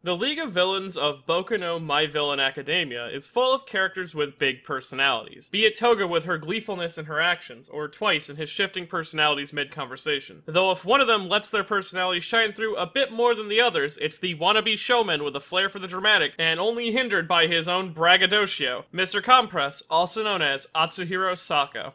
The League of Villains of Boku no My Villain Academia is full of characters with big personalities, be it Toga with her gleefulness in her actions, or Twice in his shifting personalities mid-conversation. Though if one of them lets their personality shine through a bit more than the others, it's the wannabe showman with a flair for the dramatic, and only hindered by his own braggadocio, Mr.Compress, also known as Atsuhiro Saga.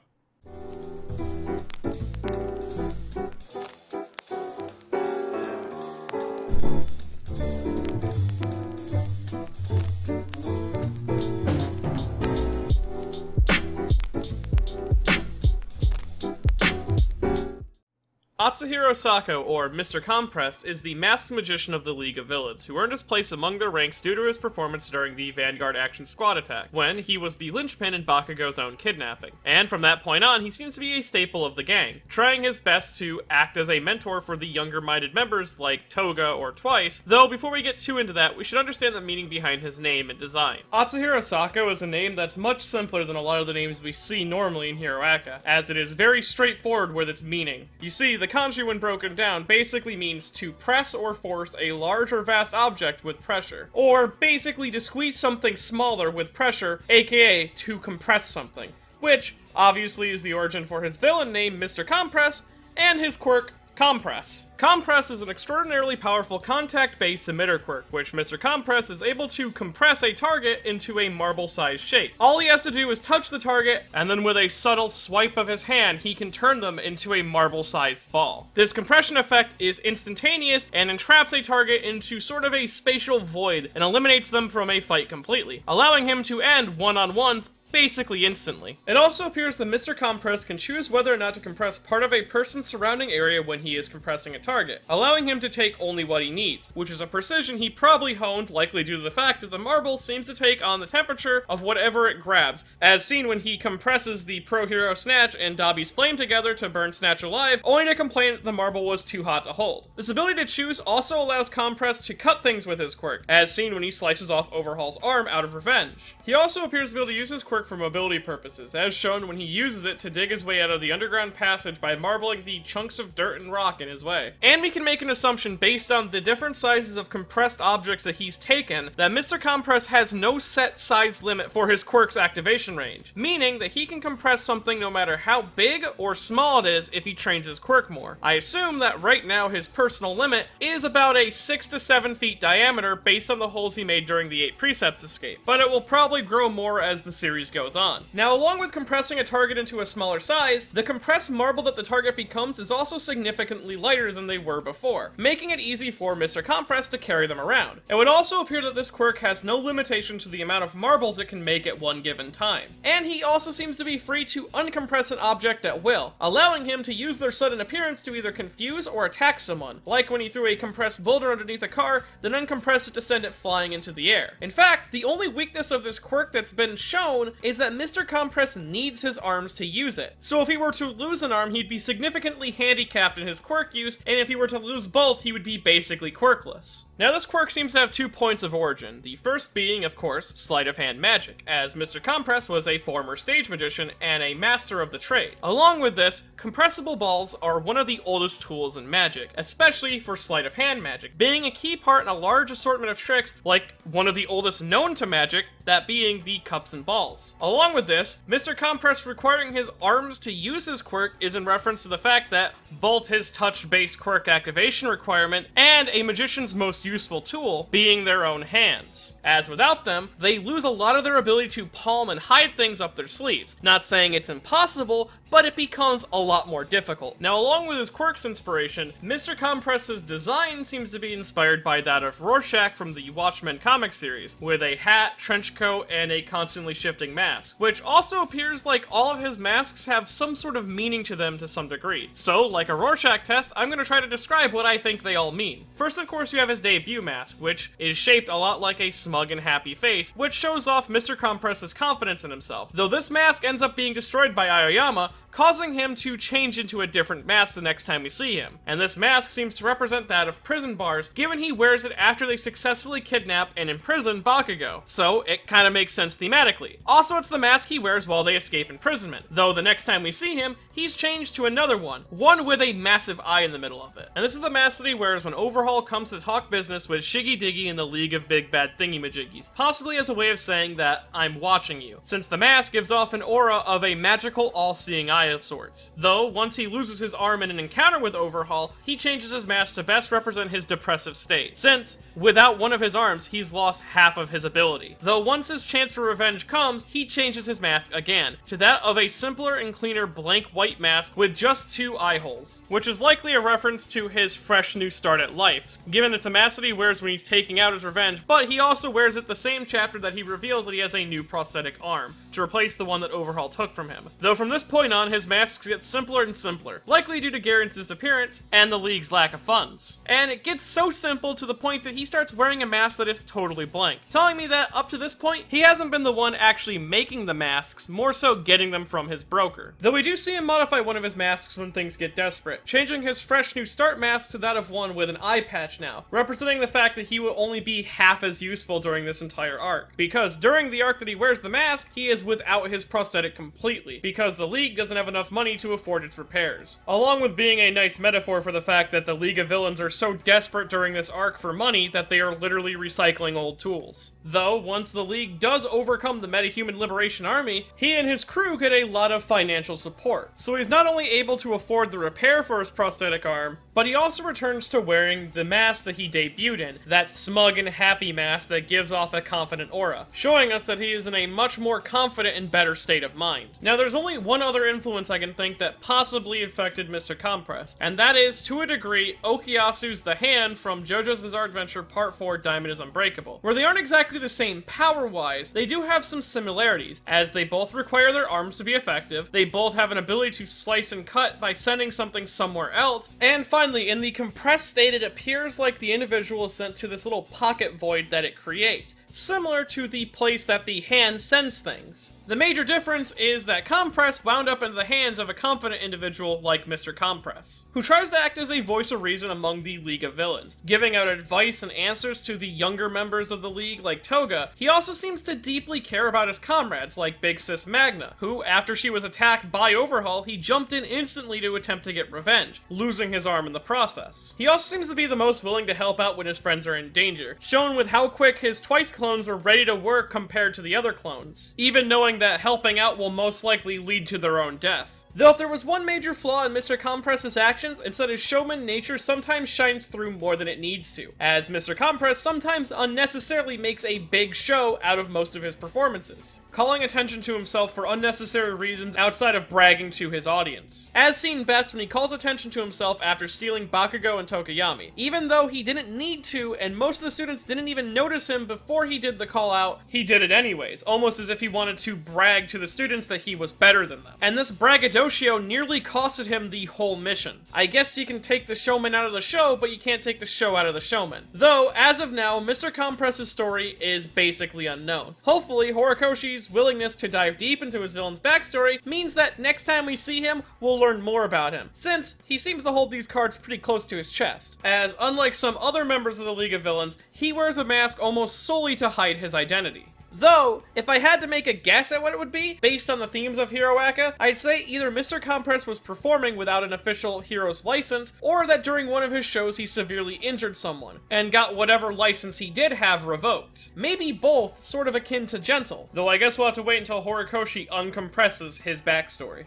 Atsuhiro Saga, or Mr.Compress, is the masked magician of the League of Villains, who earned his place among their ranks due to his performance during the Vanguard Action Squad attack, when he was the linchpin in Bakugo's own kidnapping. And from that point on, he seems to be a staple of the gang, trying his best to act as a mentor for the younger-minded members like Toga or Twice, though before we get too into that, we should understand the meaning behind his name and design. Atsuhiro Saga is a name that's much simpler than a lot of the names we see normally in Hiroaka, as it is very straightforward with its meaning. You see, the kanji, when broken down, basically means to press or force a large or vast object with pressure, or basically to squeeze something smaller with pressure, aka to compress something, which obviously is the origin for his villain name Mr.Compress and his quirk Compress. Compress is an extraordinarily powerful contact-based emitter quirk, which Mr.Compress is able to compress a target into a marble-sized shape. All he has to do is touch the target, and then with a subtle swipe of his hand, he can turn them into a marble-sized ball. This compression effect is instantaneous and entraps a target into sort of a spatial void and eliminates them from a fight completely, allowing him to end one-on-ones basically instantly. It also appears that Mr.Compress can choose whether or not to compress part of a person's surrounding area when he is compressing a target, allowing him to take only what he needs, which is a precision he probably honed, likely due to the fact that the marble seems to take on the temperature of whatever it grabs, as seen when he compresses the Pro Hero Snatch and Dabi's Flame together to burn Snatch alive, only to complain that the marble was too hot to hold. This ability to choose also allows Compress to cut things with his quirk, as seen when he slices off Overhaul's arm out of revenge. He also appears to be able to use his quirk for mobility purposes, as shown when he uses it to dig his way out of the underground passage by marbling the chunks of dirt and rock in his way. And we can make an assumption based on the different sizes of compressed objects that he's taken that Mr.Compress has no set size limit for his quirk's activation range, meaning that he can compress something no matter how big or small it is if he trains his quirk more. I assume that right now his personal limit is about a 6 to 7 feet diameter based on the holes he made during the 8 Precepts escape, but it will probably grow more as the series goes on. Now, along with compressing a target into a smaller size, the compressed marble that the target becomes is also significantly lighter than they were before, making it easy for Mr.Compress to carry them around. It would also appear that this quirk has no limitation to the amount of marbles it can make at one given time. And he also seems to be free to uncompress an object at will, allowing him to use their sudden appearance to either confuse or attack someone, like when he threw a compressed boulder underneath a car, then uncompressed it to send it flying into the air. In fact, the only weakness of this quirk that's been shown is that Mr.Compress needs his arms to use it. So if he were to lose an arm, he'd be significantly handicapped in his quirk use, and if he were to lose both, he would be basically quirkless. Now, this quirk seems to have 2 points of origin, the first being, of course, sleight of hand magic, as Mr.Compress was a former stage magician and a master of the trade. Along with this, compressible balls are one of the oldest tools in magic, especially for sleight of hand magic, being a key part in a large assortment of tricks, like one of the oldest known to magic, that being the cups and balls. Along with this, Mr.Compress requiring his arms to use his quirk is in reference to the fact that both his touch-based quirk activation requirement and a magician's most useful tool being their own hands, as without them, they lose a lot of their ability to palm and hide things up their sleeves. Not saying it's impossible, but it becomes a lot more difficult. Now, along with his quirk's inspiration, Mr.Compress's design seems to be inspired by that of Rorschach from the Watchmen comic series, with a hat, trench coat, and a constantly shifting mask, which also appears like all of his masks have some sort of meaning to them to some degree. So, like a Rorschach test, I'm going to try to describe what I think they all mean. First, of course, you have his debut mask, which is shaped a lot like a smug and happy face, which shows off Mr.Compress's confidence in himself. Though this mask ends up being destroyed by Aoyama, causing him to change into a different mask the next time we see him. And this mask seems to represent that of prison bars, given he wears it after they successfully kidnap and imprison Bakugo, so it kinda makes sense thematically. Also, it's the mask he wears while they escape imprisonment, though the next time we see him, he's changed to another one with a massive eye in the middle of it. And this is the mask that he wears when Overhaul comes to talk business with Shiggy Diggy in the League of Big Bad Thingy-Majiggies, possibly as a way of saying that I'm watching you, since the mask gives off an aura of a magical all-seeing eye of sorts. Though, once he loses his arm in an encounter with Overhaul, he changes his mask to best represent his depressive state, since, without one of his arms, he's lost half of his ability. Though once his chance for revenge comes, he changes his mask again, to that of a simpler and cleaner blank white mask with just 2 eye holes, which is likely a reference to his fresh new start at life, given it's a mask that he wears when he's taking out his revenge, but he also wears it the same chapter that he reveals that he has a new prosthetic arm, to replace the one that Overhaul took from him. Though from this point on, his masks get simpler and simpler, likely due to Garen's disappearance and the League's lack of funds. And it gets so simple to the point that he starts wearing a mask that is totally blank, telling me that up to this point, he hasn't been the one actually making the masks, more so getting them from his broker. Though we do see him modify one of his masks when things get desperate, changing his fresh new start mask to that of one with an eye patch now, representing the fact that he will only be half as useful during this entire arc. Because during the arc that he wears the mask, he is without his prosthetic completely, because the League doesn't have enough money to afford its repairs. Along with being a nice metaphor for the fact that the League of Villains are so desperate during this arc for money that they are literally recycling old tools. Though, once the League does overcome the Metahuman Liberation Army, he and his crew get a lot of financial support. So he's not only able to afford the repair for his prosthetic arm, but he also returns to wearing the mask that he debuted in, that smug and happy mask that gives off a confident aura, showing us that he is in a much more confident and better state of mind. Now, there's only one other influence I can think that possibly affected Mr.Compress, and that is, to a degree, Okuyasu's The Hand from JoJo's Bizarre Adventure Part 4 Diamond is Unbreakable. Where they aren't exactly the same power-wise, they do have some similarities, as they both require their arms to be effective, they both have an ability to slice and cut by sending something somewhere else, and finally, in the compressed state, it appears like the individual is sent to this little pocket void that it creates, similar to the place that the hand sends things. The major difference is that Compress wound up into the hands of a confident individual like Mr.Compress, who tries to act as a voice of reason among the League of Villains, giving out advice and answers to the younger members of the League like Toga. He also seems to deeply care about his comrades like Big Sis Magna, who, after she was attacked by Overhaul, he jumped in instantly to attempt to get revenge, losing his arm in the process. He also seems to be the most willing to help out when his friends are in danger, shown with how quick his Twice clones are ready to work compared to the other clones, even knowing that helping out will most likely lead to their own death. Though if there was one major flaw in Mr.Compress's actions, it's that his showman nature sometimes shines through more than it needs to, as Mr.Compress sometimes unnecessarily makes a big show out of most of his performances, calling attention to himself for unnecessary reasons outside of bragging to his audience. As seen best when he calls attention to himself after stealing Bakugo and Tokoyami. Even though he didn't need to, and most of the students didn't even notice him before he did the call out, he did it anyways, almost as if he wanted to brag to the students that he was better than them. And this braggadocio nearly costed him the whole mission. I guess you can take the showman out of the show, but you can't take the show out of the showman. Though, as of now, Mr.Compress's story is basically unknown. Hopefully, Horikoshi's willingness to dive deep into his villain's backstory means that next time we see him, we'll learn more about him, since he seems to hold these cards pretty close to his chest, as unlike some other members of the League of Villains, he wears a mask almost solely to hide his identity. Though, if I had to make a guess at what it would be, based on the themes of Hiroaka, I'd say either Mr.Compress was performing without an official hero's license, or that during one of his shows he severely injured someone, and got whatever license he did have revoked. Maybe both, sort of akin to Gentle, though I guess we'll have to wait until Horikoshi uncompresses his backstory.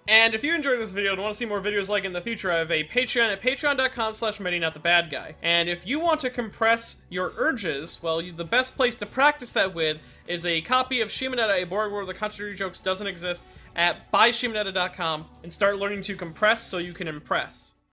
And if you enjoyed this video and want to see more videos like in the future, I have a Patreon at patreon.com/MetinotTheBadGuy. And if you want to compress your urges, well, the best place to practice that with is a copy of Shimonetta, a board where the contradictory jokes doesn't exist, at buyshimonetta.com, and start learning to compress so you can impress.